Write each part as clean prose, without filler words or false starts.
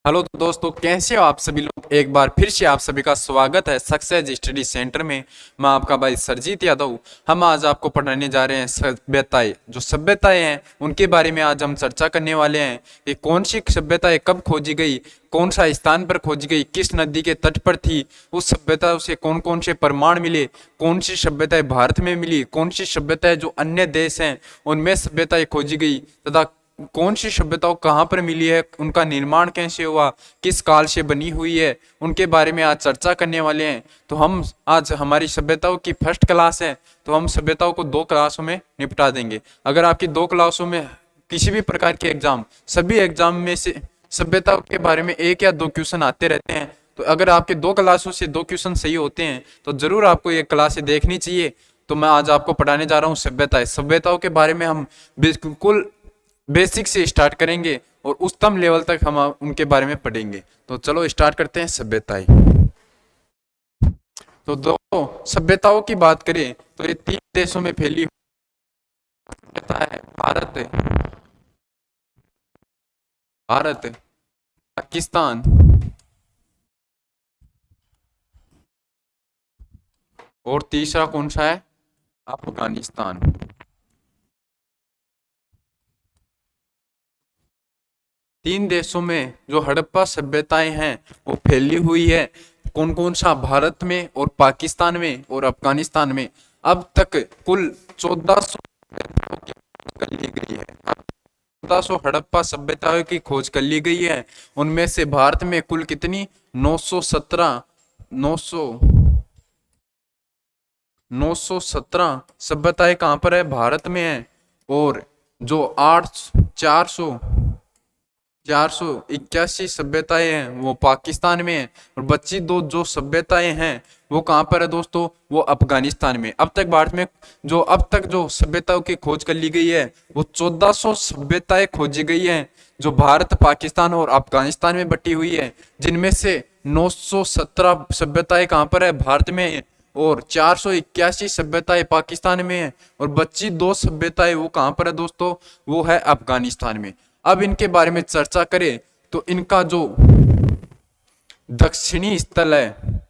Hello दोस्तों, कैसे हो आप सभी लोग। एक बार फिर से आप सभी का स्वागत है सक्सेस स्टडी सेंटर में। मैं आपका भाई सरजीत यादव। हम आज आपको पढ़ाने जा रहे हैं सभ्यताएं। जो सभ्यताएं हैं उनके बारे में आज हम चर्चा करने वाले हैं कि कौन सी सभ्यताएं कब खोजी गई, कौन सा स्थान पर खोजी गई, किस नदी के तट पर थी, उस सभ्यता से कौन कौन से प्रमाण मिले, कौन सी सभ्यताएं भारत में मिली, कौन सी सभ्यताएं जो अन्य देश हैं उनमें सभ्यताएं खोजी गई, तथा कौन सी सभ्यताओं कहाँ पर मिली है, उनका निर्माण कैसे हुआ, किस काल से बनी हुई है, उनके बारे में आज चर्चा करने वाले हैं। तो हम आज हमारी सभ्यताओं की फर्स्ट क्लास है, तो हम सभ्यताओं को 2 क्लासों में निपटा देंगे। अगर आपकी 2 क्लासों में किसी भी प्रकार के एग्जाम, सभी एग्जाम में से सभ्यताओं के बारे में 1 या 2 क्वेश्चन आते रहते हैं, तो अगर आपके 2 क्लासों से 2 क्वेश्चन सही होते हैं तो जरूर आपको ये क्लासें देखनी चाहिए। तो मैं आज आपको पढ़ाने जा रहा हूँ सभ्यताएं। सभ्यताओं के बारे में हम बिल्कुल बेसिक से स्टार्ट करेंगे और उच्चतम लेवल तक हम उनके बारे में पढ़ेंगे। तो चलो स्टार्ट करते हैं सभ्यताएं। तो दो सभ्यताओं की बात करें तो ये 3 देशों में फैली सभ्यता है। भारत, पाकिस्तान और तीसरा कौन सा है, अफगानिस्तान। 3 देशों में जो हड़प्पा सभ्यताएं हैं वो फैली हुई है। कौन कौन सा, भारत में और पाकिस्तान में और अफगानिस्तान में। अब तक कुल 1400 कर ली गई है। 1400 हड़प्पा सभ्यताओं की खोज कर ली गई है। उनमें से भारत में कुल कितनी, 917 900 917 सभ्यताएं कहाँ पर है, भारत में है। और जो 481 सभ्यताएं हैं वो पाकिस्तान में है। और बची दो जो सभ्यताएं हैं वो कहाँ पर है दोस्तों, वो अफगानिस्तान में। अब तक भारत में अब तक जो सभ्यताओं की खोज कर ली गई है वो 1400 सभ्यताएं खोजी गई हैं, जो भारत, पाकिस्तान और अफगानिस्तान में बटी हुई है। जिनमें से 917 सभ्यताएं कहाँ पर है, भारत में है। और 481 सभ्यताएं पाकिस्तान में है। और बची 2 सभ्यताएं वो कहाँ पर है दोस्तों, वो है अफगानिस्तान में। अब इनके बारे में चर्चा करें तो इनका जो दक्षिणी स्थल है,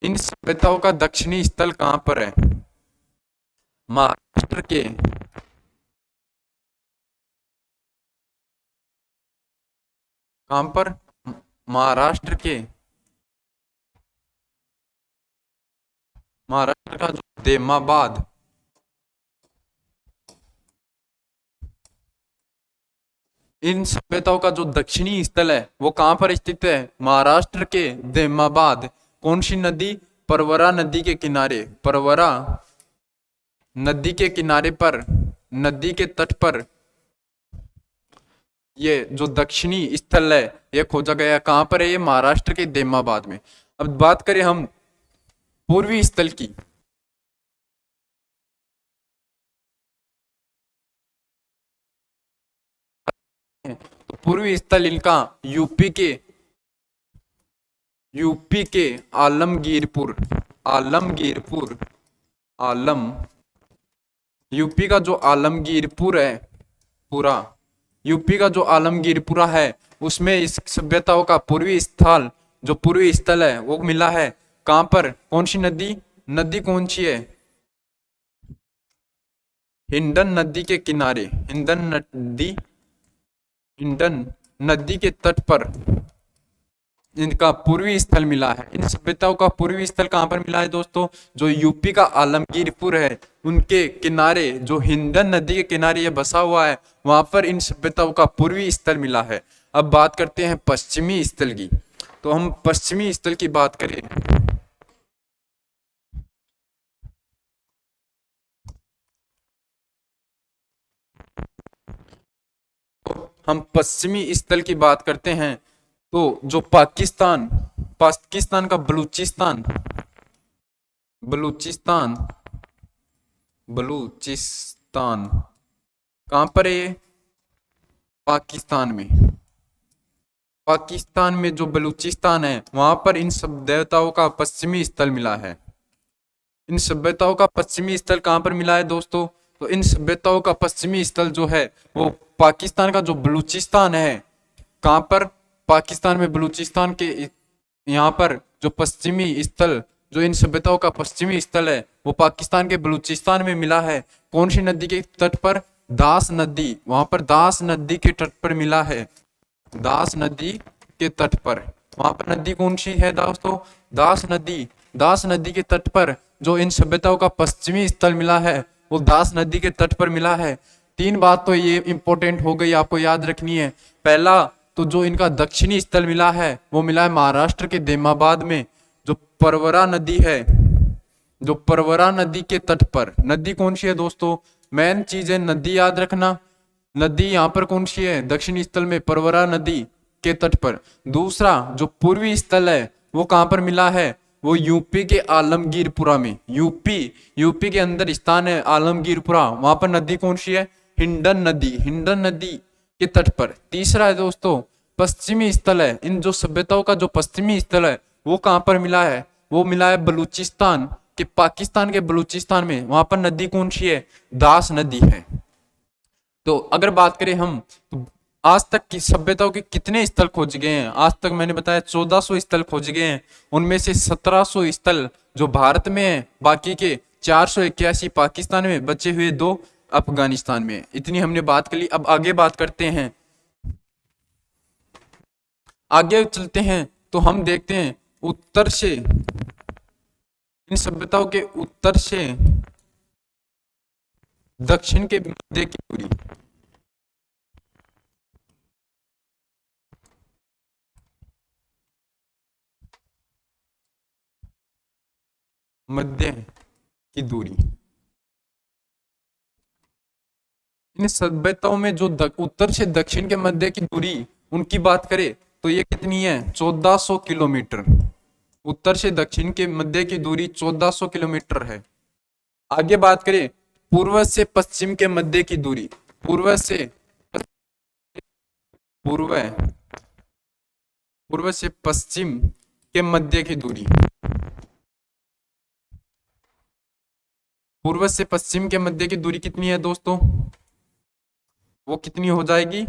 इन सभ्यताओं का दक्षिणी स्थल कहां पर है, महाराष्ट्र के कहां पर, महाराष्ट्र के महाराष्ट्र का जो देमाबाद, इन सभ्यताओं का जो दक्षिणी स्थल है वो कहां पर स्थित है, महाराष्ट्र के देमाबाद। कौन सी नदी, परवरा नदी के किनारे, परवरा नदी के किनारे पर, नदी के तट पर ये जो दक्षिणी स्थल है ये खोजा गया। कहां पर है ये, महाराष्ट्र के देमाबाद में। अब बात करें हम पूर्वी स्थल की, तो पूर्वी स्थल इनका यूपी के आलमगीरपुर, आलमगीरपुर, आलम यूपी का जो आलमगीरपुर है पूरा, यूपी का जो आलमगीरपुरा है उसमें इस सभ्यताओं का पूर्वी स्थल, जो पूर्वी स्थल है वो मिला है। कहां पर, कौन सी नदी, नदी कौन सी है, हिंडन नदी के किनारे, हिंडन नदी के तट पर इनका पूर्वी स्थल मिला है। इन सभ्यताओं का पूर्वी स्थल कहां पर मिला है दोस्तों, जो यूपी का आलमगीरपुर है उनके किनारे, जो हिंडन नदी के किनारे ये बसा हुआ है, वहां पर इन सभ्यताओं का पूर्वी स्थल मिला है। अब बात करते हैं पश्चिमी स्थल की। तो हम पश्चिमी स्थल की बात करें तो हम पश्चिमी स्थल की बात करते हैं तो जो पाकिस्तान, पाकिस्तान का बलूचिस्तान, बलूचिस्तान बलूचिस्तान कहां पर है ये, पाकिस्तान में। पाकिस्तान में जो बलूचिस्तान है वहां पर इन सभ्यताओं का पश्चिमी स्थल मिला है। इन सभ्यताओं का पश्चिमी स्थल कहां पर मिला है दोस्तों, तो इन सभ्यताओं का पश्चिमी स्थल जो है वो पाकिस्तान का जो बलूचिस्तान है। कहाँ पर? पाकिस्तान में बलूचिस्तान के यहाँ पर जो पश्चिमी स्थल, जो इन सभ्यताओं का पश्चिमी स्थल है वो पाकिस्तान के बलूचिस्तान में मिला है। कौन सी नदी के तट पर? दास नदी, वहां पर दास नदी के तट पर मिला है। दास नदी के तट पर, वहां पर नदी कौन सी है दोस्तों? दास नदी। दास नदी के तट पर जो इन सभ्यताओं का पश्चिमी स्थल मिला है वो दास नदी के तट पर मिला है। तीन बात तो ये इंपॉर्टेंट हो गई, आपको याद रखनी है। पहला तो जो इनका दक्षिणी स्थल मिला है वो मिला है महाराष्ट्र के देमाबाद में, जो परवरा नदी है, जो परवरा नदी के तट पर। नदी कौन सी है दोस्तों? मेन चीज है नदी याद रखना। नदी यहाँ पर कौन सी है? दक्षिणी स्थल में परवरा नदी के तट पर। दूसरा जो पूर्वी स्थल है वो कहाँ पर मिला है? वो यूपी के आलमगीरपुरा में। यूपी के अंदर स्थान है आलमगीरपुरा, वहां पर नदी कौन सी है? हिंडन नदी। हिंडन नदी के तट पर। तीसरा है दोस्तों पश्चिमी स्थल है, इन जो सभ्यताओं का जो पश्चिमी स्थल है वो कहाँ पर मिला है? वो मिला है बलूचिस्तान के, पाकिस्तान के बलूचिस्तान में। वहां पर नदी कौन सी है? दास नदी है। तो अगर बात करें हम तो आज तक की सभ्यताओं के कितने स्थल खोज गए हैं? आज तक मैंने बताया 1400 स्थल खोज गए हैं। उनमें से 1700 स्थल जो भारत में है, बाकी के 481 पाकिस्तान में, बचे हुए 2 अफगानिस्तान में। इतनी हमने बात कर ली। अब आगे बात करते हैं, आगे चलते हैं तो हम देखते हैं उत्तर से, इन सभ्यताओं के उत्तर से दक्षिण के मध्य की दूरी। मध्य की दूरी, इन सभ्यताओं में जो उत्तर से दक्षिण के मध्य की दूरी उनकी बात करें तो ये कितनी है? 1400 किलोमीटर। उत्तर से दक्षिण के मध्य की दूरी 1400 किलोमीटर है। आगे बात करें पूर्व से पश्चिम के मध्य की दूरी, पूर्व से पूर्व पूर्व से पश्चिम के मध्य की दूरी, पूर्व से पश्चिम के मध्य की दूरी कितनी है दोस्तों? वो कितनी हो जाएगी?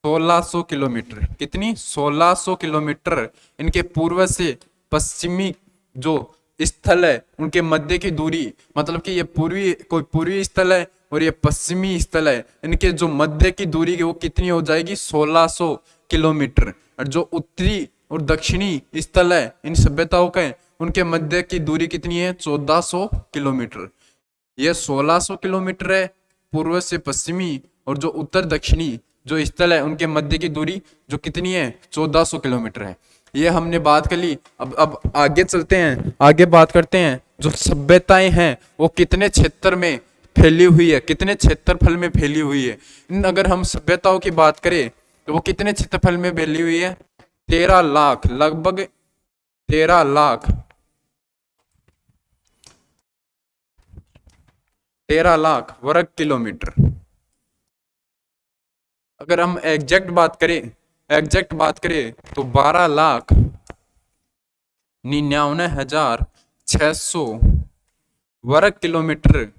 1600 किलोमीटर। कितनी? 1600 किलोमीटर। इनके पूर्व से पश्चिमी जो स्थल है उनके मध्य की दूरी, मतलब कि ये पूर्वी, कोई पूर्वी स्थल है और ये पश्चिमी स्थल है, इनके जो मध्य की दूरी है वो कितनी हो जाएगी? 1600 किलोमीटर। और जो उत्तरी और दक्षिणी स्थल है इन सभ्यताओं के, उनके मध्य की दूरी कितनी है? 1400 किलोमीटर। ये 1600 किलोमीटर है पूर्व से पश्चिमी, और जो उत्तर दक्षिणी जो स्थल है उनके मध्य की दूरी जो कितनी है? 1400 किलोमीटर है। ये हमने बात कर ली। अब आगे चलते हैं, आगे बात करते हैं जो सभ्यताएं हैं वो कितने क्षेत्र में फैली हुई है, कितने क्षेत्रफल में फैली हुई है। अगर हम सभ्यताओं की बात करें तो वो कितने क्षेत्रफल में फैली हुई है? 13 लाख, लगभग 13 लाख, 13 लाख वर्ग किलोमीटर। अगर हम एग्जैक्ट बात करें तो 12,99,600 वर्ग किलोमीटर,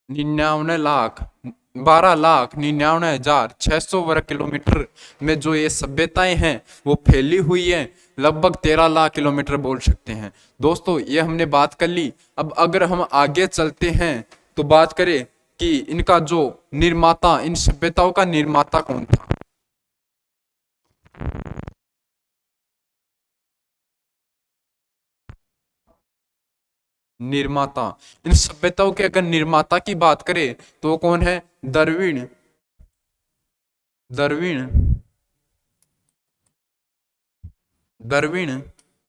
12,99,600 वर्ग किलोमीटर में जो ये सभ्यताएं हैं वो फैली हुई हैं। लगभग 13 लाख किलोमीटर बोल सकते हैं। दोस्तों ये हमने बात कर ली। अब अगर हम आगे चलते हैं तो बात करें कि इनका जो निर्माता, इन सभ्यताओं का निर्माता कौन था? निर्माता, इन सभ्यताओं के अगर निर्माता की बात करें तो वो कौन है? द्रविड़, द्रविड़, द्रविड़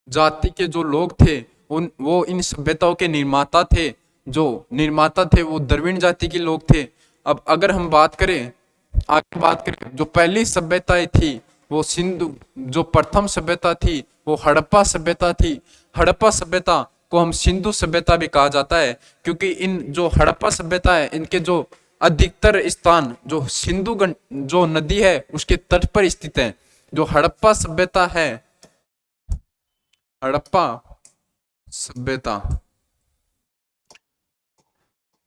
जाति के जो लोग थे वो इन सभ्यताओं के निर्माता थे। जो निर्माता थे वो द्रविड़ जाति के लोग थे। अब अगर हम बात करें, आगे बात करें, जो पहली सभ्यताएं थी वो सिंधु, जो प्रथम सभ्यता थी वो हड़प्पा सभ्यता थी। हड़प्पा सभ्यता को हम सिंधु सभ्यता भी कहा जाता है, क्योंकि इन जो हड़प्पा सभ्यता है इनके जो अधिकतर स्थान जो सिंधु जो नदी है उसके तट पर स्थित है। जो हड़प्पा सभ्यता है, हड़प्पा सभ्यता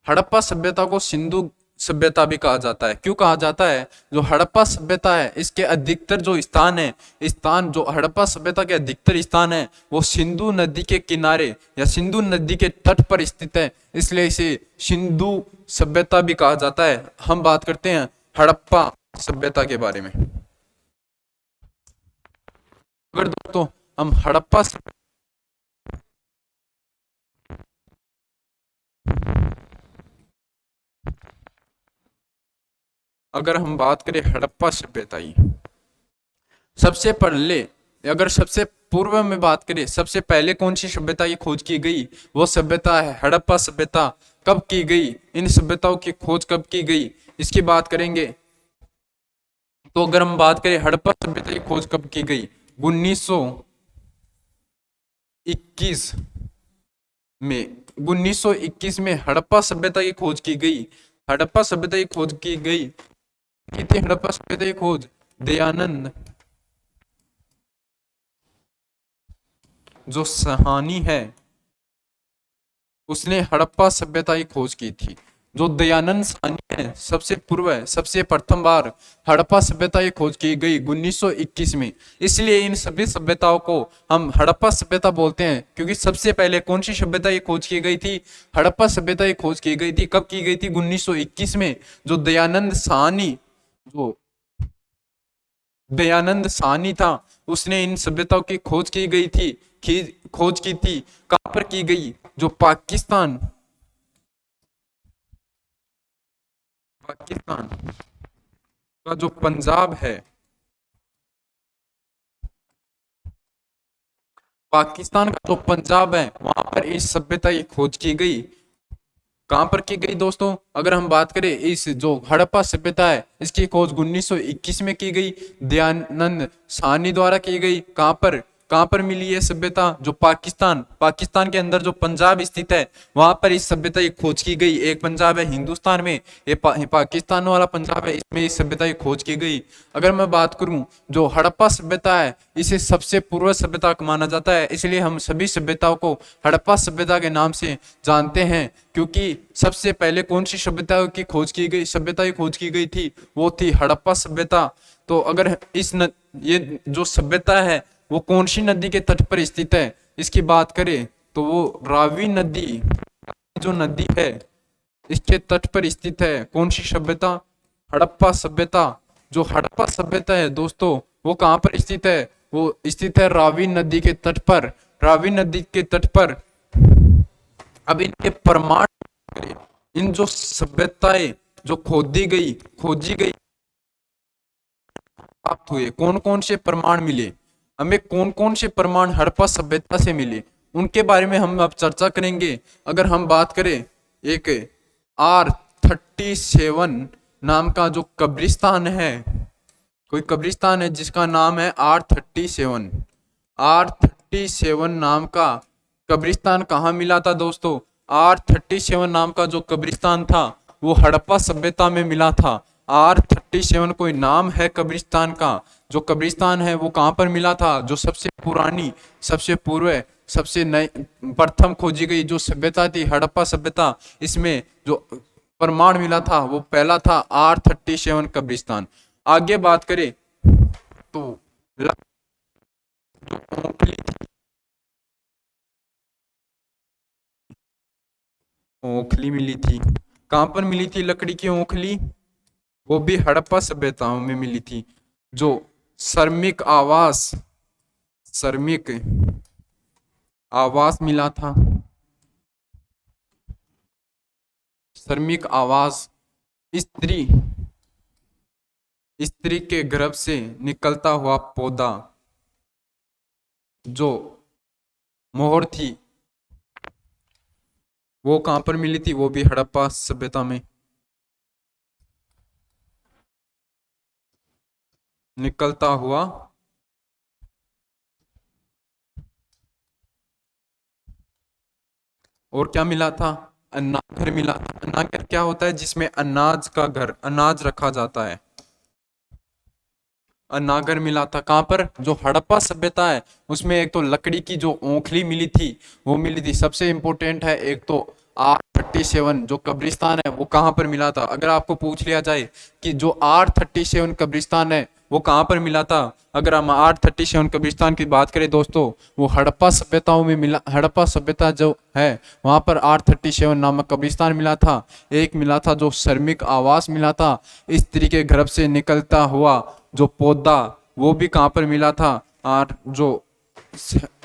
हड़प्पा सभ्यता को सिंधु सभ्यता भी कहा जाता है। क्यों कहा जाता है? जो हड़प्पा सभ्यता है इसके अधिकतर जो स्थान है, स्थान जो हड़प्पा सभ्यता के अधिकतर स्थान है वो सिंधु नदी के किनारे या सिंधु नदी के तट पर स्थित है, इसलिए इसे सिंधु सभ्यता भी कहा जाता है। हम बात करते हैं हड़प्पा सभ्यता के बारे में। अगर दोस्तों हम हड़प्पा अगर हम बात करें हड़प्पा सभ्यता की, सबसे पहले अगर सबसे पूर्व में बात करें, सबसे पहले कौन सी सभ्यता की खोज की गई? वो सभ्यता है हड़प्पा सभ्यता। कब की गई? इन सभ्यताओं की खोज कब की गई इसकी बात करेंगे। तो अगर हम बात करें हड़प्पा सभ्यता की खोज कब की गई, 1921 में 1921 में हड़प्पा सभ्यता की खोज की गई। हड़प्पा सभ्यता की खोज की गई। की थी हड़प्पा सभ्यता की खोज? दयानंद जो सहानी है उसने हड़प्पा सभ्यता की खोज की थी। जो दयानंद साहनी है, सबसे पूर्व सबसे प्रथम बार हड़प्पा सभ्यता की खोज की गई 1921 में। इसलिए इन सभी सभ्यताओं को हम हड़प्पा सभ्यता बोलते हैं, क्योंकि सबसे पहले कौन सी सभ्यता की खोज की गई थी? हड़प्पा सभ्यता की खोज की गई थी। कब की गई थी? 1921 में। जो दयानंद साहनी था उसने इन सभ्यताओं की खोज की गई थी। खोज की थी। कहां पर की गई? जो पाकिस्तान का जो पंजाब है, पाकिस्तान का जो पंजाब है वहां पर इस सभ्यता की खोज की गई। कहां पर की गई दोस्तों? अगर हम बात करें इस जो हड़प्पा सभ्यता है इसकी खोज 1921 में की गई, दयानंद साहनी द्वारा की गई। कहां पर मिली ये सभ्यता? जो पाकिस्तान के अंदर जो पंजाब स्थित है वहां पर इस सभ्यता की खोज की गई। एक पंजाब है हिंदुस्तान में, ये पाकिस्तान वाला पंजाब है, इसमें इस सभ्यता की खोज की गई। अगर मैं बात करूं जो हड़प्पा सभ्यता है इसे सबसे पूर्व सभ्यता माना जाता है, इसलिए हम सभी सभ्यताओं को हड़प्पा सभ्यता के नाम से जानते हैं। क्योंकि सबसे पहले कौन सी सभ्यता की खोज की गई थी? वो थी हड़प्पा सभ्यता। तो अगर ये जो सभ्यता है वो कौन सी नदी के तट पर स्थित है इसकी बात करें तो वो रावी नदी जो नदी है इसके तट पर स्थित है। कौन सी सभ्यता? हड़प्पा सभ्यता। जो हड़प्पा सभ्यता है दोस्तों वो कहां पर स्थित है? वो स्थित है रावी नदी के तट पर। रावी नदी के तट पर। अब इनके प्रमाण, इन जो सभ्यताएं जो खोजी गई प्राप्त हुए, कौन कौन से प्रमाण मिले हमें, कौन कौन से प्रमाण हड़प्पा सभ्यता से मिले उनके बारे में हम अब चर्चा करेंगे। अगर हम बात करें एक R37 नाम का जो कब्रिस्तान है, कोई कब्रिस्तान है जिसका नाम है R37 नाम का कब्रिस्तान कहाँ मिला था दोस्तों? R37 नाम का जो कब्रिस्तान था वो हड़प्पा सभ्यता में मिला था। R37 कोई नाम है कब्रिस्तान का। जो कब्रिस्तान है वो कहाँ पर मिला था? जो सबसे पुरानी, सबसे पूर्व, सबसे नई प्रथम खोजी गई जो सभ्यता थी हड़प्पा सभ्यता, इसमें जो प्रमाण मिला था वो पहला था R37 कब्रिस्तान। आगे बात करें तो ओखली मिली थी। कहां पर मिली थी लकड़ी की ओखली? वो भी हड़प्पा सभ्यताओं में मिली थी। जो श्रमिक आवास मिला था। श्रमिक आवास स्त्री के गर्भ से निकलता हुआ पौधा जो मोहर थी वो कहां पर मिली थी? वो भी हड़प्पा सभ्यता में। निकलता हुआ और क्या मिला था? अन्नाघर मिला था। अन्नाघर क्या होता है? जिसमें अनाज का घर, अनाज रखा जाता है। अन्नाघर मिला था। कहां पर? जो हड़प्पा सभ्यता है उसमें एक तो लकड़ी की जो ओखली मिली थी वो मिली थी। सबसे इंपॉर्टेंट है एक तो R37 जो कब्रिस्तान है वो कहाँ पर मिला था? अगर आपको पूछ लिया जाए कि जो R37 कब्रिस्तान है वो कहाँ पर मिला था, अगर हम R37 कब्रिस्तान की बात करें दोस्तों, वो हड़प्पा सभ्यताओं में मिला। हड़प्पा सभ्यता जो है वहाँ पर R37 नामक कब्रिस्तान मिला था। एक मिला था जो श्रमिक आवास मिला था, स्त्री के गर्भ से निकलता हुआ जो पौधा वो भी कहाँ पर मिला था, और जो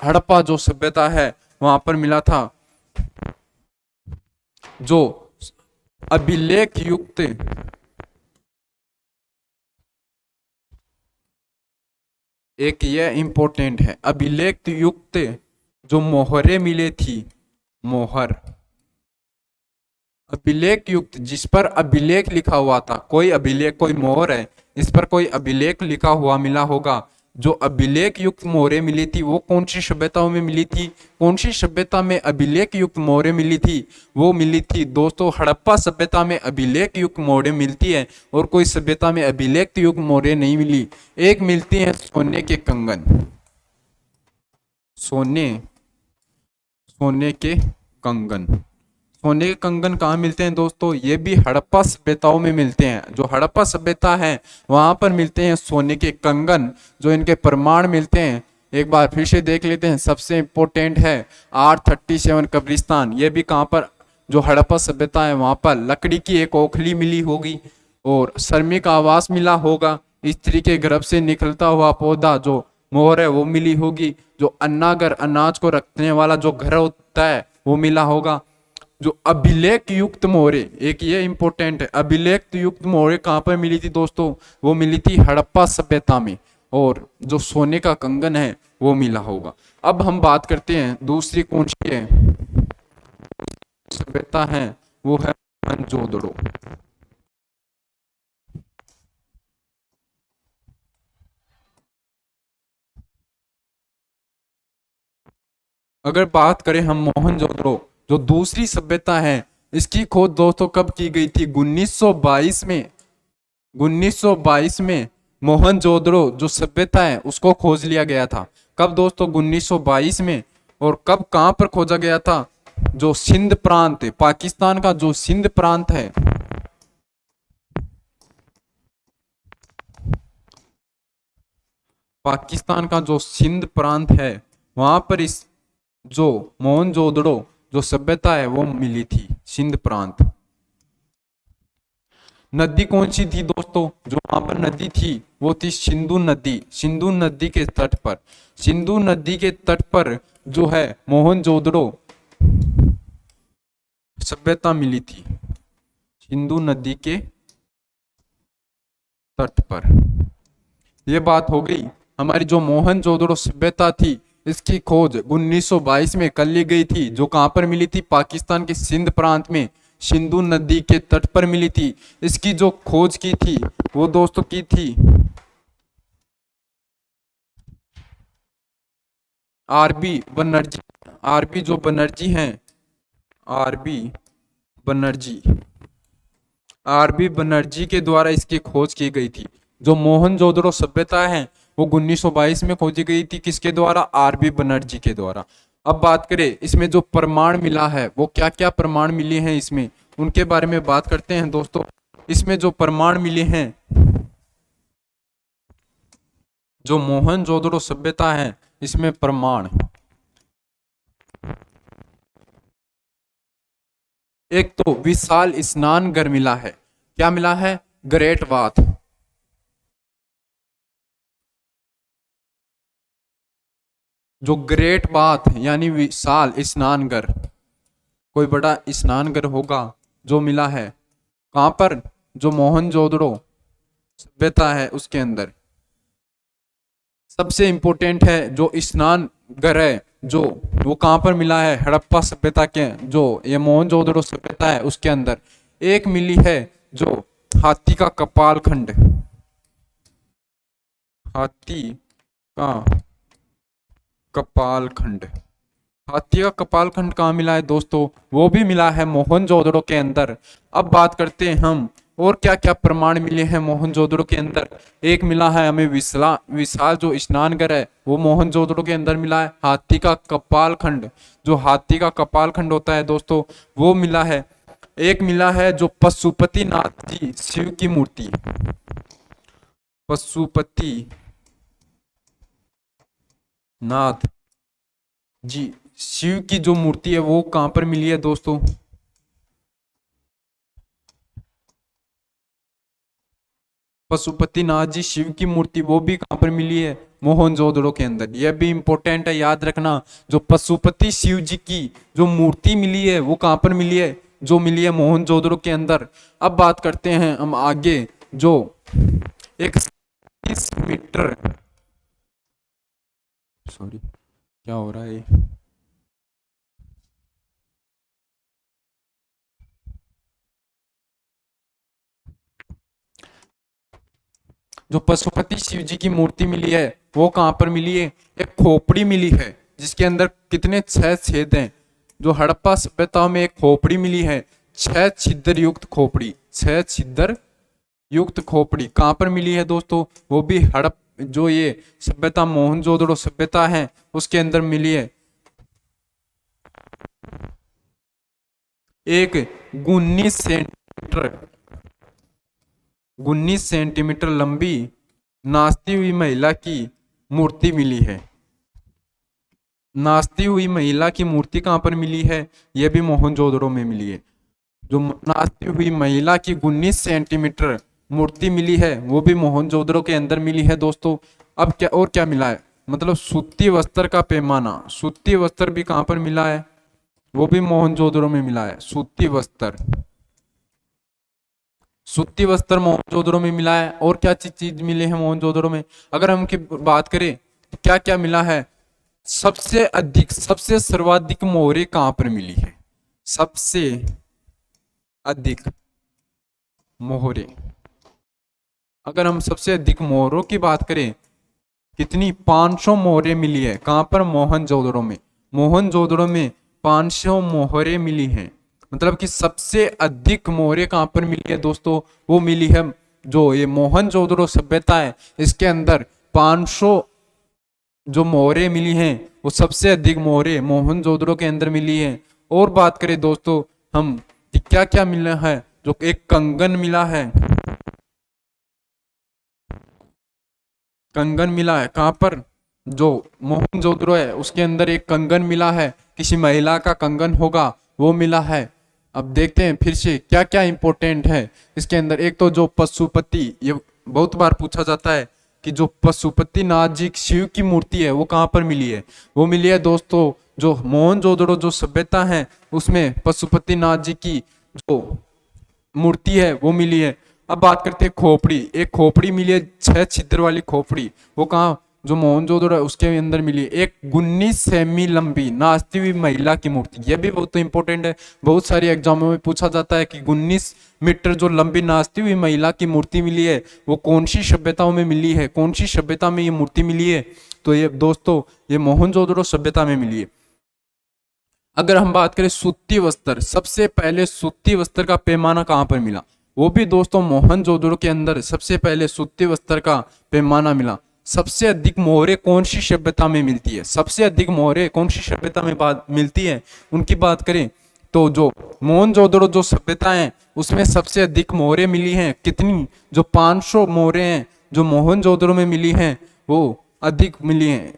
हड़प्पा जो सभ्यता है वहाँ पर मिला था। जो अभिलेख युक्त, एक ये इंपॉर्टेंट है, अभिलेख युक्त जो मोहरें मिले थी, मोहर, अभिलेख युक्त जिस पर अभिलेख लिखा हुआ था, कोई अभिलेख, कोई मोहर है इस पर कोई अभिलेख लिखा हुआ मिला होगा। जो अभिलेख युक्त मोहरें मिली थी वो कौन सी सभ्यताओं में मिली थी? कौन सी सभ्यता में अभिलेख युक्त मोहरें मिली थी? वो मिली थी दोस्तों हड़प्पा सभ्यता में अभिलेख युक्त मोहरें मिलती है, और कोई सभ्यता में अभिलेख युक्त मोहरें नहीं मिली। एक मिलती है सोने के कंगन, सोने, सोने के कंगन। सोने के कंगन कहाँ मिलते हैं दोस्तों? ये भी हड़प्पा सभ्यताओं में मिलते हैं। जो हड़प्पा सभ्यता है वहां पर मिलते हैं सोने के कंगन, जो इनके प्रमाण मिलते हैं। एक बार फिर से देख लेते हैं, सबसे इंपॉर्टेंट है R37 कब्रिस्तान। ये भी कहाँ पर, जो हड़प्पा सभ्यता है वहां पर लकड़ी की एक ओखली मिली होगी, और श्रमिक आवास मिला होगा, स्त्री के गर्भ से निकलता हुआ पौधा जो मोहर है वो मिली होगी, जो अन्नागर अनाज को रखने वाला जो घर होता है वो मिला होगा। जो अभिलेख युक्त मोहरे, एक ये इंपॉर्टेंट है, अभिलेख युक्त मोहरे कहाँ पर मिली थी दोस्तों? वो मिली थी हड़प्पा सभ्यता में, और जो सोने का कंगन है वो मिला होगा। अब हम बात करते हैं दूसरी कौन सी है सभ्यता है, वो है मोहनजोदड़ो। अगर बात करें हम मोहनजोदड़ो जो दूसरी सभ्यता है, इसकी खोज दोस्तों कब की गई थी? 1922 में। 1922 में मोहनजोदड़ो जो सभ्यता है उसको खोज लिया गया था। कब दोस्तों? 1922 में। और कब कहां पर खोजा गया था? जो सिंध प्रांत, पाकिस्तान का जो सिंध प्रांत है, पाकिस्तान का जो सिंध प्रांत है वहां पर इस जो मोहनजोदड़ो जो सभ्यता है वो मिली थी, सिंध प्रांत। नदी कौन सी थी दोस्तों? जो वहां पर नदी थी वो थी सिंधु नदी। सिंधु नदी के तट पर, सिंधु नदी के तट पर जो है मोहनजोदड़ो सभ्यता मिली थी, सिंधु नदी के तट पर। यह बात हो गई हमारी जो मोहनजोदड़ो सभ्यता थी, इसकी खोज 1922 में कर ली गई थी। जो कहां पर मिली थी? पाकिस्तान के सिंध प्रांत में सिंधु नदी के तट पर मिली थी। इसकी जो खोज की थी वो दोस्तों की थी आरबी बनर्जी। आरबी जो बनर्जी हैं, आरबी बनर्जी, आरबी बनर्जी के द्वारा इसकी खोज की गई थी। जो मोहनजोदड़ो सभ्यता है वो 1922 में खोजी गई थी, किसके द्वारा? आरबी बनर्जी के द्वारा। अब बात करें इसमें जो प्रमाण मिला है वो क्या क्या प्रमाण मिले हैं इसमें, उनके बारे में बात करते हैं दोस्तों। इसमें जो प्रमाण मिले हैं, जो मोहनजोदड़ो सभ्यता है इसमें प्रमाण, एक तो विशाल स्नानघर मिला है। क्या मिला है? Great bath. जो ग्रेट बाथ यानी विशाल स्नानघर, कोई बड़ा स्नानघर होगा जो मिला है कहां पर? जो मोहनजोदड़ो सभ्यता है उसके अंदर। सबसे इंपॉर्टेंट है जो स्नान घर है जो वो कहां पर मिला है? हड़प्पा सभ्यता के, जो ये मोहनजोदड़ो सभ्यता है उसके अंदर। एक मिली है जो हाथी का कपाल खंड, हाथी का कपाल खंड। हाथी का कपाल खंड कहाँ मिला है दोस्तों? वो भी मिला है मोहनजोदड़ो के अंदर। अब बात करते हैं हम और क्या क्या प्रमाण मिले हैं मोहनजोदड़ो के अंदर। एक मिला है हमें विशाल जो स्नान घर है वो मोहनजोदड़ो के अंदर मिला है। हाथी का कपाल खंड, जो हाथी का कपाल खंड होता है दोस्तों, वो मिला है। एक मिला है जो पशुपति नाथ जी शिव की मूर्ति, पशुपति नाथ जी शिव की जो मूर्ति है वो कहां पर मिली है दोस्तों। पशुपतिनाथ जी शिव की मूर्ति वो भी कहां पर मिली है, मोहनजोदड़ो के अंदर। यह भी इंपॉर्टेंट है, याद रखना। जो पशुपति शिव जी की जो मूर्ति मिली है वो कहां पर मिली है, जो मिली है मोहनजोदड़ो के अंदर। अब बात करते हैं हम आगे, जो एक 30 मीटर, सॉरी क्या हो रहा है, जो पशुपति शिव जी की मूर्ति मिली है वो कहां पर मिली है, एक खोपड़ी मिली है जिसके अंदर कितने 6 छेद हैं। जो हड़प्पा सभ्यता में एक खोपड़ी मिली है, 6 छिद्र युक्त खोपड़ी, 6 छिद्र युक्त खोपड़ी कहां पर मिली है दोस्तों, वो भी हड़प जो ये सभ्यता मोहनजोदड़ो सभ्यता है उसके अंदर मिली है। एक 19 सेंटीमीटर 19 सेंटीमीटर लंबी नाचती हुई महिला की मूर्ति मिली है। नाचती हुई महिला की मूर्ति कहां पर मिली है, यह भी मोहनजोदड़ो में मिली है। जो नाचती हुई महिला की 19 सेंटीमीटर मूर्ति मिली है वो भी मोहनजोदड़ो के अंदर मिली है दोस्तों। अब क्या और क्या मिला है, मतलब सूती वस्त्र का पैमाना, सूती वस्त्र भी कहां पर मिला है, वो भी मोहनजोदड़ो में मिला है। सूती वस्त्र, सूती वस्त्र मोहनजोदड़ो में मिला है। और क्या चीज मिले हैं मोहनजोदड़ो में, अगर हम की बात करें तो क्या क्या मिला है। सबसे अधिक, सबसे सर्वाधिक मोहरे कहां पर मिली है, सबसे अधिक मोहरे, अगर हम सबसे अधिक मोहरों की बात करें, कितनी 500 मोहरे मिली है कहां पर, मोहनजोदड़ो में। मोहनजोदड़ो में 500 मोहरे मिली हैं। मतलब कि सबसे अधिक मोहरे कहां पर मिली है दोस्तों, वो मिली है जो ये मोहनजोदड़ो सभ्यता है इसके अंदर 500 जो मोहरे मिली हैं, वो सबसे अधिक मोहरे मोहनजोदड़ो के अंदर मिली है। और बात करें दोस्तों हम कि क्या क्या मिला है, जो एक कंगन मिला है, कंगन मिला है कहां पर, जो मोहनजोदड़ो है उसके अंदर एक कंगन मिला है, किसी महिला का कंगन होगा वो मिला है। अब देखते हैं फिर से क्या क्या इंपॉर्टेंट है इसके अंदर। एक तो जो पशुपति, ये बहुत बार पूछा जाता है कि जो पशुपति नाथ जी शिव की मूर्ति है वो कहां पर मिली है, वो मिली है दोस्तों जो मोहनजोदड़ो जो सभ्यता है उसमें पशुपति नाथ जी की जो मूर्ति है वो मिली है। अब बात करते हैं खोपड़ी, एक खोपड़ी मिली है 6 छिद्र वाली खोपड़ी, वो कहाँ, जो मोहनजोदड़ो है उसके अंदर मिली है। एक 19 सेमी लंबी नाचती हुई महिला की मूर्ति, यह भी बहुत इंपॉर्टेंट है, बहुत सारे एग्जामों में पूछा जाता है कि 19 मीटर जो लंबी नाचती हुई महिला की मूर्ति मिली है वो कौन सी सभ्यताओं में मिली है, कौन सी सभ्यता में ये मूर्ति मिली है, तो ये दोस्तों ये मोहनजोदड़ो सभ्यता में मिली है। अगर हम बात करें सूती वस्त्र, सबसे पहले सूती वस्त्र का पैमाना कहां पर मिला, वो भी दोस्तों मोहनजोदड़ो के अंदर सबसे पहले सूती वस्त्र का पैमाना मिला। सबसे अधिक मोहरे कौन सी सभ्यता में मिलती है, सबसे अधिक मोहरे कौन सी सभ्यता में बात मिलती है, उनकी बात करें तो जो मोहनजोदड़ो जो सभ्यता है उसमें सबसे अधिक मोहरे मिली हैं, कितनी, जो 500 मोहरे हैं जो मोहनजोदड़ो में मिली हैं वो अधिक मिली हैं,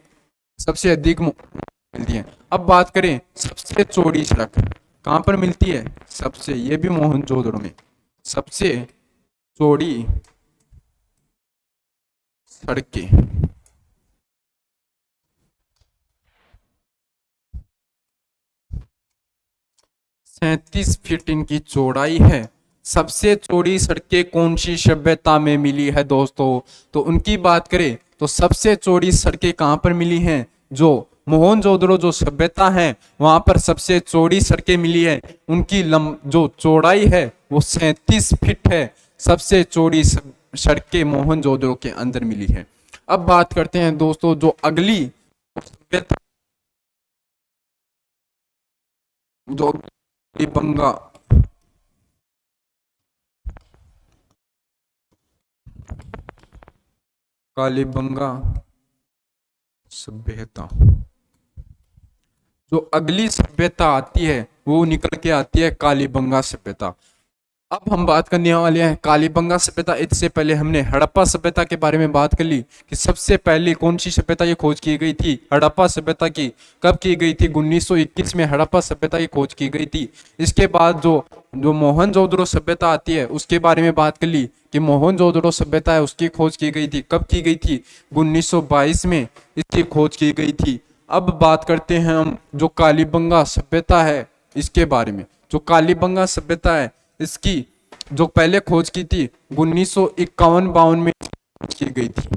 सबसे अधिक मिलती है। अब बात करें सबसे चौड़ी सड़क कहां पर मिलती है, सबसे, ये भी मोहनजोदड़ो में सबसे चौड़ी सड़कें, 37 फीट इनकी चौड़ाई है। सबसे चौड़ी सड़कें कौन सी सभ्यता में मिली है दोस्तों, तो उनकी बात करें तो सबसे चौड़ी सड़कें कहां पर मिली हैं, जो मोहनजोदड़ो जो सभ्यता है वहां पर सबसे चौड़ी सड़कें मिली है। उनकी जो चौड़ाई है वो 37 फीट है। सबसे चौड़ी सड़कें मोहनजोदड़ो के अंदर मिली है। अब बात करते हैं दोस्तों जो अगली सभ्यता, जो बंगा, कालीबंगा सभ्यता। जो अगली सभ्यता आती है वो निकल के आती है कालीबंगा सभ्यता। अब हम बात करने वाले हैं कालीबंगा सभ्यता। इससे पहले हमने हड़प्पा सभ्यता के बारे में बात कर ली कि सबसे पहले कौन सी सभ्यता की खोज की गई थी, हड़प्पा सभ्यता की। कब की गई थी? 1921 में हड़प्पा सभ्यता की खोज की गई थी। इसके बाद जो जो मोहनजोदड़ो सभ्यता आती है उसके बारे में बात कर ली कि मोहनजोदड़ो सभ्यता है उसकी खोज की गई थी। कब की गई थी? 1922 में इसकी खोज की गई थी। अब बात करते हैं हम जो कालीबंगा सभ्यता है इसके बारे में। जो कालीबंगा सभ्यता है इसकी जो पहले खोज की थी 1951-52 में खोज की गई थी।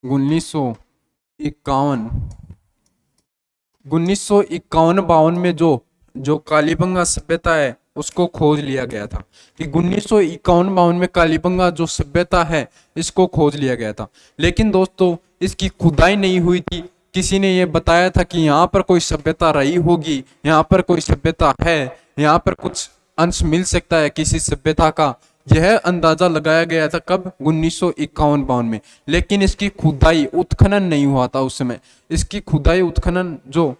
1951 1951-52 में जो जो कालीबंगा सभ्यता है उसको खोज लिया गया था कि 1951-52 में कालीबंगा जो सभ्यता है इसको खोज लिया गया था। लेकिन दोस्तों इसकी खुदाई नहीं हुई थी। किसी ने ये बताया था कि यहाँ पर कोई सभ्यता रही होगी, यहाँ पर कोई सभ्यता है, यहाँ पर कुछ अंश मिल सकता है किसी सभ्यता का। यह अंदाजा लगाया गया था कब? 1951-52 में। लेकिन इसकी खुदाई उत्खनन नहीं हुआ था उस समय। इसकी खुदाई उत्खनन जो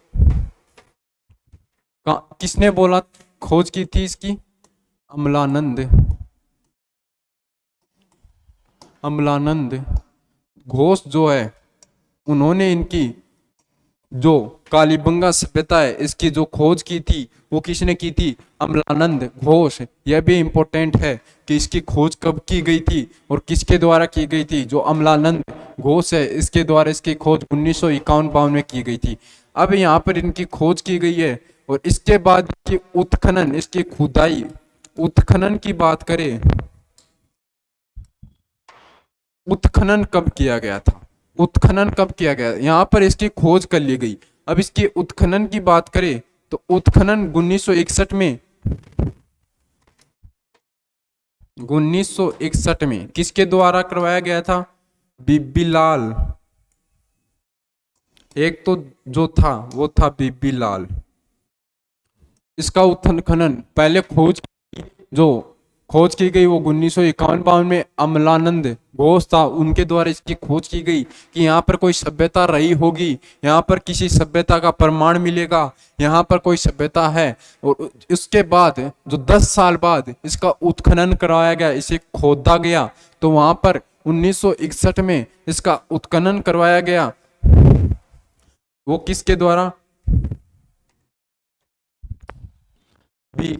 किसने बोला खोज की थी इसकी? अमलानंद अमलानंद घोष जो है उन्होंने इनकी जो कालीबंगा सभ्यता है इसकी जो खोज की थी वो किसने की थी? अमलानंद घोष। यह भी इंपॉर्टेंट है कि इसकी खोज कब की गई थी और किसके द्वारा की गई थी। जो अमलानंद घोष है इसके द्वारा इसकी खोज 1951-52 में की गई थी। अब यहाँ पर इनकी खोज की गई है और इसके बाद इसकी उत्खनन, इसकी खुदाई उत्खनन की बात करें, उत्खनन कब किया गया था? उत्खनन कब किया गया? यहाँ पर इसकी खोज कर ली गई। अब इसके उत्खनन की बात करें तो उत्खनन 1961 में 1961 में किसके द्वारा करवाया गया था? बीबी लाल। एक तो जो था वो था बीबी लाल। इसका उत्खनन पहले जो खोज की गई वो 1951-52 में अमलानंद घोष था, उनके द्वारा इसकी खोज की गई कि यहाँ पर कोई सभ्यता रही होगी, यहाँ पर किसी सभ्यता का प्रमाण मिलेगा, यहाँ पर कोई सभ्यता है। और इसके बाद जो 10 साल बाद इसका उत्खनन करवाया गया, इसे खोदा गया, तो वहां पर 1961 में इसका उत्खनन करवाया गया। वो किसके द्वारा? भी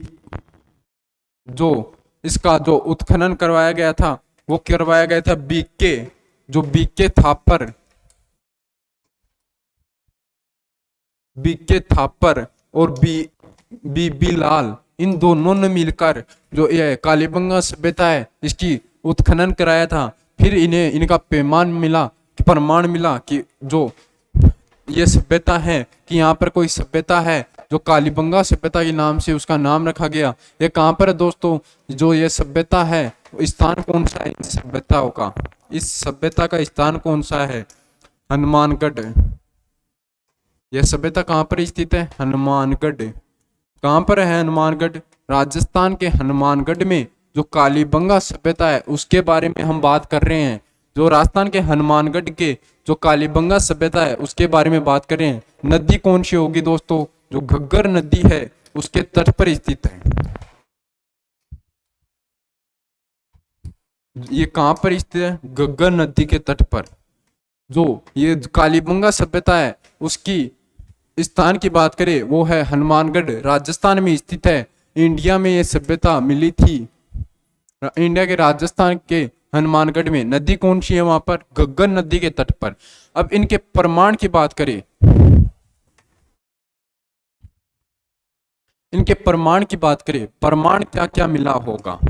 जो इसका जो उत्खनन करवाया गया था वो करवाया गया था बीके, जो बीके थापर, बीके थापर और बीबी लाल, इन दोनों ने मिलकर जो ये कालीबंगा सभ्यता है इसकी उत्खनन कराया था। फिर इन्हें इनका प्रमाण मिला कि जो ये सभ्यता है कि यहाँ पर कोई सभ्यता है जो कालीबंगा सभ्यता के नाम से उसका नाम रखा गया। ये कहाँ पर है दोस्तों? जो ये सभ्यता है स्थान कौन सा है इस सभ्यताओं का? इस सभ्यता का स्थान कौन सा है? हनुमानगढ़। यह सभ्यता कहाँ पर स्थित है? हनुमानगढ़। कहाँ पर है हनुमानगढ़? राजस्थान के हनुमानगढ़ में जो कालीबंगा सभ्यता है उसके बारे में हम बात कर रहे हैं। जो राजस्थान के हनुमानगढ़ के जो कालीबंगा सभ्यता है उसके बारे में बात कर रहे हैं। नदी कौन सी होगी दोस्तों? जो घग्गर नदी है उसके तट पर स्थित है। ये कहां पर स्थित है? घग्गर नदी के तट पर। जो ये कालीबंगा सभ्यता है उसकी स्थान की बात करें वो है हनुमानगढ़, राजस्थान में स्थित है। इंडिया में ये सभ्यता मिली थी इंडिया के राजस्थान के हनुमानगढ़ में। नदी कौन सी है वहां पर? घग्गर नदी के तट पर। अब इनके प्रमाण की बात करें, इनके प्रमाण की बात करें, प्रमाण क्या क्या मिला होगा?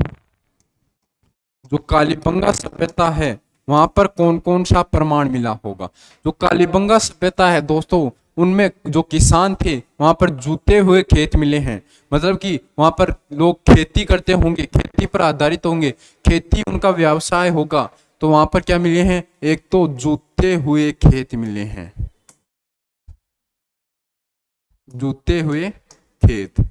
जो कालीबंगा सभ्यता है वहां पर कौन कौन सा प्रमाण मिला होगा? जो कालीबंगा सभ्यता है दोस्तों उनमें जो किसान थे वहां पर जूते हुए खेत मिले हैं। मतलब कि वहां पर लोग खेती करते होंगे, खेती पर आधारित होंगे, खेती उनका व्यवसाय होगा। तो वहां पर क्या मिले हैं? एक तो जूते हुए खेत मिले हैं, जूते हुए खेत।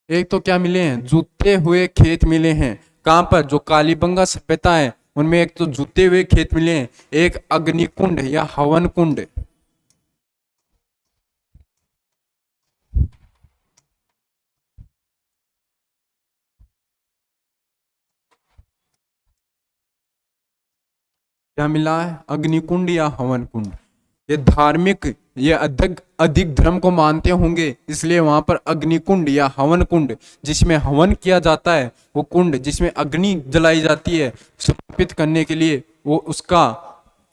एक तो क्या मिले हैं? जूते हुए खेत मिले हैं। कहाँ पर, जो कालीबंगा सभ्यता है उनमें एक तो जूते हुए खेत मिले हैं, एक अग्निकुंड या हवन कुंड, क्या मिला है, अग्निकुंड या हवन कुंड। ये धार्मिक, ये अधिक अधिक धर्म को मानते होंगे, इसलिए वहां पर अग्निकुंड या हवन कुंड, जिसमें हवन किया जाता है, वो कुंड जिसमें अग्नि जलाई जाती है समर्पित करने के लिए, वो उसका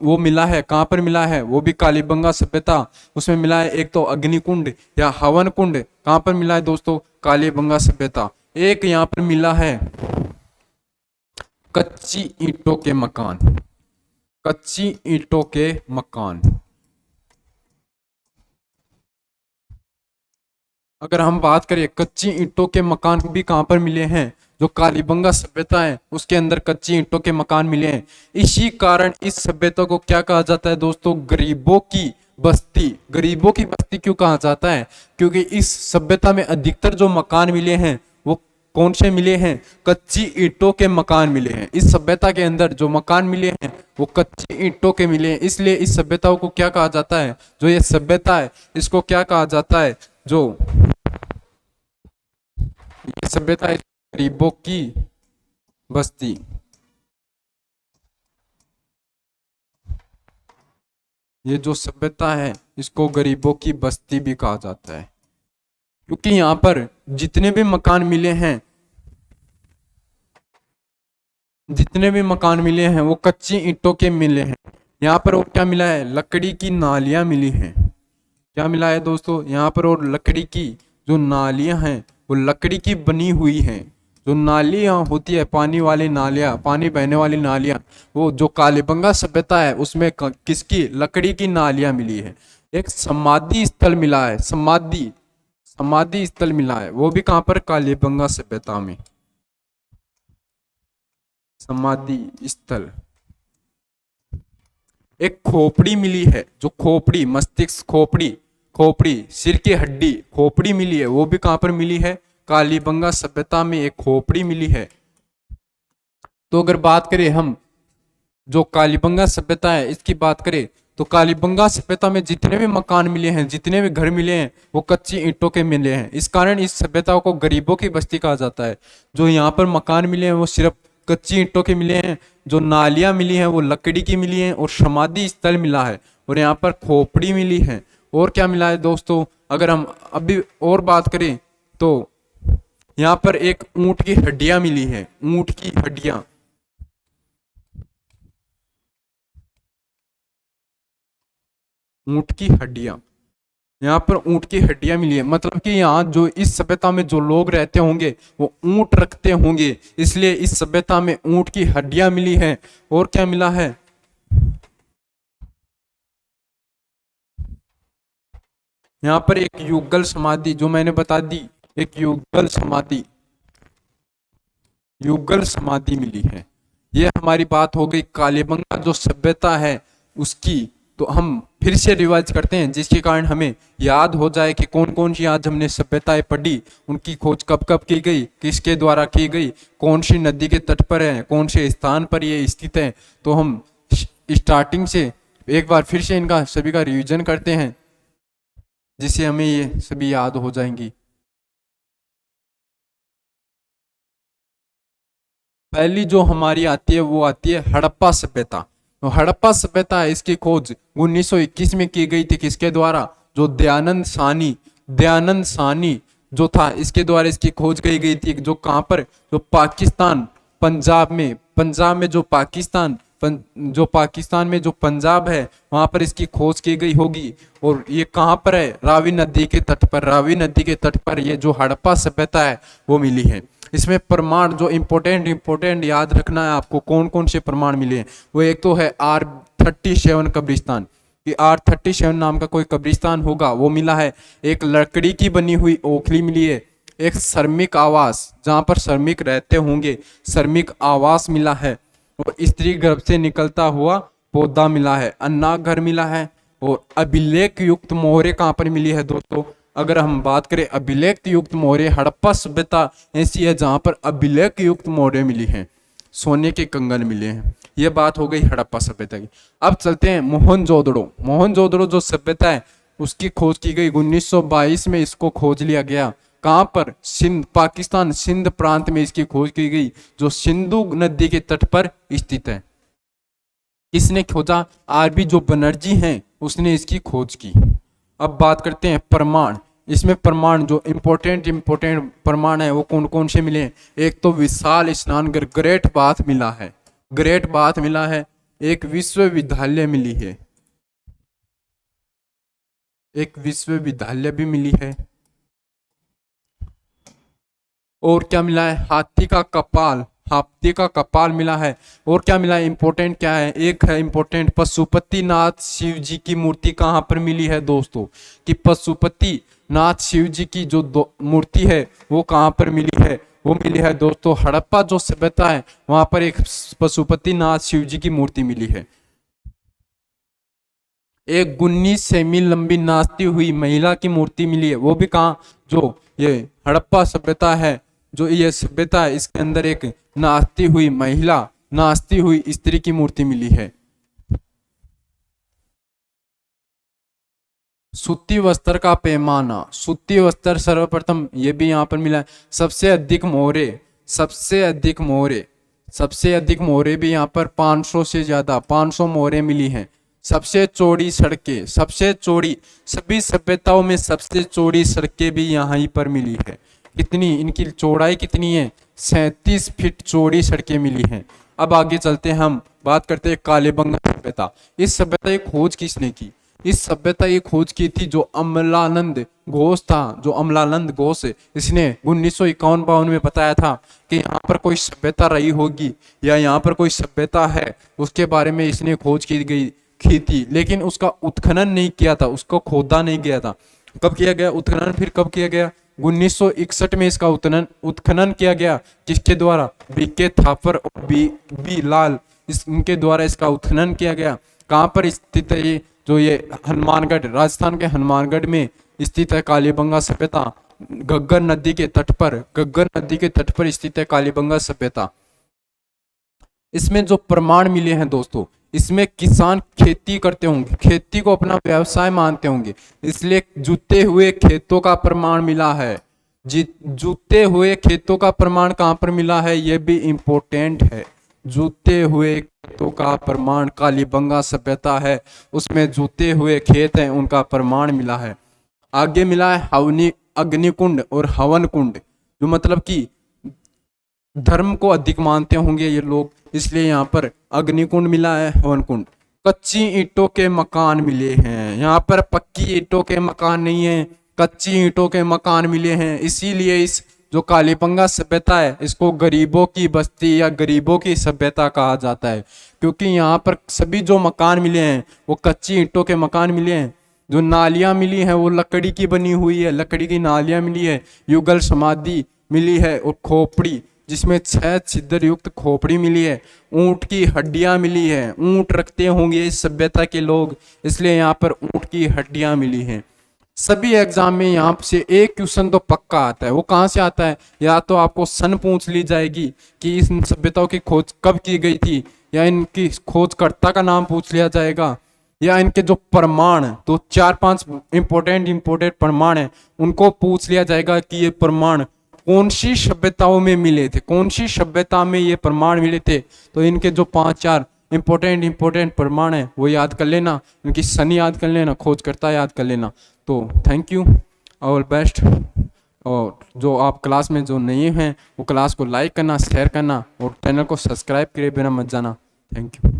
वो मिला है। कहाँ पर मिला है, वो भी कालीबंगा सभ्यता, उसमें मिला है एक तो अग्निकुंड या हवन कुंड। कहाँ पर मिला है दोस्तों, कालीबंगा सभ्यता। एक यहाँ पर मिला है कच्ची ईंटों के मकान, कच्ची ईंटों के मकान। अगर हम बात करें कच्ची ईंटों के मकान भी कहाँ पर मिले हैं, जो कालीबंगा सभ्यता है उसके अंदर कच्ची ईंटों के मकान मिले हैं। इसी कारण इस सभ्यता को क्या कहा जाता है दोस्तों, गरीबों की बस्ती। गरीबों की बस्ती क्यों कहा जाता है, क्योंकि इस सभ्यता में अधिकतर जो मकान मिले हैं वो कौन से मिले हैं, कच्ची ईंटों के मकान मिले हैं। इस सभ्यता के अंदर जो मकान मिले हैं वो कच्ची ईंटों के मिले हैं, इसलिए इस सभ्यता को क्या कहा जाता है, जो ये सभ्यता है इसको क्या कहा जाता है, जो ये सभ्यता है गरीबों की बस्ती। ये जो सभ्यता है इसको गरीबों की बस्ती भी कहा जाता है, क्योंकि यहाँ पर जितने भी मकान मिले हैं, जितने भी मकान मिले हैं वो कच्ची ईंटों के मिले हैं। यहाँ पर और क्या मिला है, लकड़ी की नालियां मिली हैं। क्या मिला है दोस्तों, यहाँ पर और लकड़ी की जो नालियां हैं वो लकड़ी की बनी हुई हैं। जो नालियां होती है, पानी वाली नालियां, पानी बहने वाली नालियां, वो जो कालीबंगा सभ्यता है उसमें किसकी, लकड़ी की नालियां मिली है। एक समाधि स्थल मिला है, समाधि समाधि स्थल मिला है, वो भी कहाँ पर, कालीबंगा सभ्यता में समाधि स्थल। एक खोपड़ी मिली है, जो खोपड़ी, मस्तिष्क खोपड़ी, खोपड़ी सिर की हड्डी खोपड़ी मिली है, वो भी कहां पर मिली है, कालीबंगा सभ्यता में एक खोपड़ी मिली है। तो अगर बात करें हम जो कालीबंगा सभ्यता है इसकी बात करें, तो कालीबंगा सभ्यता में जितने भी मकान मिले हैं, जितने भी घर मिले हैं वो कच्ची ईंटों के मिले हैं। इस कारण इस सभ्यता को गरीबों की बस्ती कहा जाता है। जो यहाँ पर मकान मिले हैं वो सिर्फ कच्ची ईंटों के मिले हैं, जो नालियां मिली हैं वो लकड़ी की मिली हैं, और समाधि स्थल मिला है, और यहाँ पर खोपड़ी मिली है। और क्या मिला है दोस्तों, अगर हम अभी और बात करें तो यहाँ पर एक ऊंट की हड्डियां मिली है, ऊंट की हड्डियां, ऊंट की हड्डियां, यहाँ पर ऊंट की हड्डियां मिली है। मतलब कि यहाँ जो इस सभ्यता में जो लोग रहते होंगे वो ऊंट रखते होंगे, इसलिए इस सभ्यता में ऊंट की हड्डियां मिली है। और क्या मिला है, यहाँ पर एक युगल समाधि, जो मैंने बता दी, एक युगल समाधि, युगल समाधि मिली है। ये हमारी बात हो गई कालीबंगा जो सभ्यता है उसकी। तो हम फिर से रिवाइज करते हैं, जिसके कारण हमें याद हो जाए कि कौन कौन सी आज हमने सभ्यताएं पढ़ी, उनकी खोज कब कब की गई, किसके द्वारा की गई, कौन सी नदी के तट पर है, कौन से स्थान पर ये स्थित है। तो हम स्टार्टिंग से एक बार फिर से इनका सभी का रिवीजन करते हैं, जिससे हमें ये सभी याद हो जाएंगी। पहली जो हमारी आती है वो आती है हड़प्पा सभ्यता। तो हड़प्पा सभ्यता है, इसकी खोज 1921 में की गई थी, किसके द्वारा, जो दयानंद सानी जो था, इसके द्वारा इसकी खोज की गई थी। जो कहाँ पर, जो पाकिस्तान, पंजाब में जो पाकिस्तान, जो पाकिस्तान में जो पंजाब है वहां पर इसकी खोज की गई होगी। और ये कहाँ पर है, रावी नदी के तट पर, रावी नदी के तट पर ये जो हड़प्पा सभ्यता है वो मिली है। इसमें प्रमाण जो इंपोर्टेंट याद रखना है आपको, कौन कौन से प्रमाण मिले हैं, वो एक तो है R37 कब्रिस्तान, कि R37 नाम का कोई कब्रिस्तान होगा, वो मिला है। एक लकड़ी की बनी हुई ओखली मिली है। एक श्रमिक आवास, जहाँ पर श्रमिक रहते होंगे, श्रमिक आवास मिला है। और स्त्री गर्भ से निकलता हुआ पौधा मिला है, अन्ना घर मिला है। और अभिलेख युक्त मोहरे कहाँ पर मिली है दोस्तों, अगर हम बात करें अभिलेख युक्त मौर्य हड़प्पा सभ्यता ऐसी है जहां पर अभिलेख युक्त मौर्य मिली हैं, सोने के कंगन मिले हैं। यह बात हो गई हड़प्पा सभ्यता की। अब चलते हैं मोहनजोदड़ो। मोहनजोदड़ो जो सभ्यता है उसकी खोज की गई 1922 में, इसको खोज लिया गया। कहां पर? सिंध, पाकिस्तान सिंध प्रांत में इसकी खोज की गई, जो सिंधु नदी के तट पर स्थित है। किसने खोजा? आरबी जो बनर्जी हैं उसने इसकी खोज की। अब बात करते हैं प्रमाण। इसमें प्रमाण जो इम्पोर्टेंट प्रमाण है वो कौन कौन से मिले हैं? एक तो विशाल स्नानघर, ग्रेट बाथ मिला है, ग्रेट बाथ मिला है। एक विश्वविद्यालय मिली है, एक विश्वविद्यालय भी मिली है। और क्या मिला है? हाथी का कपाल, हाथी का कपाल मिला है। और क्या मिला है? इंपॉर्टेंट क्या है? एक है इंपॉर्टेंट, पशुपति नाथ शिव जी की मूर्ति कहां पर मिली है दोस्तों? कि पशुपति नाथ शिव जी की जो मूर्ति है वो कहां पर मिली है? वो मिली है दोस्तों हड़प्पा जो सभ्यता है वहां पर एक पशुपति नाथ शिव जी की मूर्ति मिली है। एक 19 सेमी लंबी नाचती हुई महिला की मूर्ति मिली है, वो भी कहाँ? जो ये हड़प्पा सभ्यता है, जो ये सभ्यता है इसके अंदर एक नाचती हुई महिला, नाचती हुई स्त्री की मूर्ति मिली है। सूती वस्त्र का पैमाना, सूती वस्त्र सर्वप्रथम ये भी यहाँ पर मिला है। सबसे अधिक मोहरे, सबसे अधिक मोहरे, सबसे अधिक मोहरे भी यहाँ पर 500 से ज्यादा 500 मोहरे मिली हैं। सबसे चौड़ी सड़कें, सबसे चौड़ी, सभी सभ्यताओं में सबसे चौड़ी सड़कें भी यहाँ ही पर मिली है। कितनी? इनकी चौड़ाई कितनी है? 37 फीट चौड़ी सड़कें मिली हैं। अब आगे चलते हैं, हम बात करते हैं कालीबंगा सभ्यता। इस सभ्यता की खोज किसने की? इस सभ्यता की खोज की थी जो अमलानंद घोष था, जो अमलानंद घोष, इसने 1951-52 में बताया था कि यहाँ पर कोई सभ्यता रही होगी या यहाँ पर कोई सभ्यता है, उसके बारे में इसने खोज की थी। लेकिन उसका उत्खनन नहीं किया था, उसको खोदा नहीं गया था। कब किया गया उत्खनन? फिर कब किया गया? 1961 में इसका उत्खनन किया गया। किसके द्वारा? बीके थापर और बी लाल, इनके द्वारा इसका उत्खनन किया गया। कहाँ पर स्थित है ये? जो ये हनुमानगढ़, राजस्थान के हनुमानगढ़ में स्थित है कालीबंगा सभ्यता। घग्गर नदी के तट पर, घग्गर नदी के तट पर स्थित है कालीबंगा सभ्यता। इसमें जो प्रमाण मिले हैं दोस्तों, इसमें किसान खेती करते होंगे, खेती को अपना व्यवसाय मानते होंगे, इसलिए जूते हुए खेतों का प्रमाण मिला है। जूते हुए खेतों का प्रमाण कहाँ पर मिला है? यह भी इंपॉर्टेंट है। जूते हुए खेतों का प्रमाण कालीबंगा सभ्यता है, उसमें जूते हुए खेत हैं उनका प्रमाण मिला है। आगे मिला है हवनी, अग्निकुंड और हवन कुंड, जो मतलब कि धर्म को अधिक मानते होंगे ये लोग, इसलिए यहाँ पर अग्निकुंड मिला है, हवन कुंड। कच्ची ईंटों के मकान मिले हैं, यहाँ पर पक्की ईंटों के मकान नहीं है, कच्ची ईंटों के मकान मिले हैं। इसीलिए इस जो कालीबंगा सभ्यता है इसको गरीबों की बस्ती या गरीबों की सभ्यता कहा जाता है, क्योंकि यहाँ पर सभी जो मकान मिले हैं वो कच्ची ईंटों के मकान मिले हैं। जो नालियाँ मिली हैं वो लकड़ी की बनी हुई है, लकड़ी की नालियाँ मिली है। युगल समाधि मिली है और खोपड़ी, जिसमें 6 छिद्र युक्त खोपड़ी मिली है। ऊंट की हड्डियां मिली है, ऊंट रखते होंगे इस सभ्यता के लोग, इसलिए यहाँ पर ऊंट की हड्डियां मिली हैं। सभी एग्जाम में यहाँ से एक क्वेश्चन तो पक्का आता है, वो कहाँ से आता है? या तो आपको सन पूछ ली जाएगी कि इस सभ्यताओं की खोज कब की गई थी, या इनकी खोजकर्ता का नाम पूछ लिया जाएगा, या इनके जो प्रमाण, तो 4-5 इंपॉर्टेंट प्रमाण है उनको पूछ लिया जाएगा कि ये प्रमाण कौन सी सभ्यताओं में मिले थे, कौन सी सभ्यता में ये प्रमाण मिले थे। तो इनके जो 5-4 इंपॉर्टेंट प्रमाण है वो याद कर लेना, इनकी सन याद कर लेना, खोजकर्ता याद कर लेना। तो थैंक यू, ऑल बेस्ट। और जो आप क्लास में जो नए हैं वो क्लास को लाइक करना, शेयर करना और चैनल को सब्सक्राइब करे बिना मत जाना। Thank you.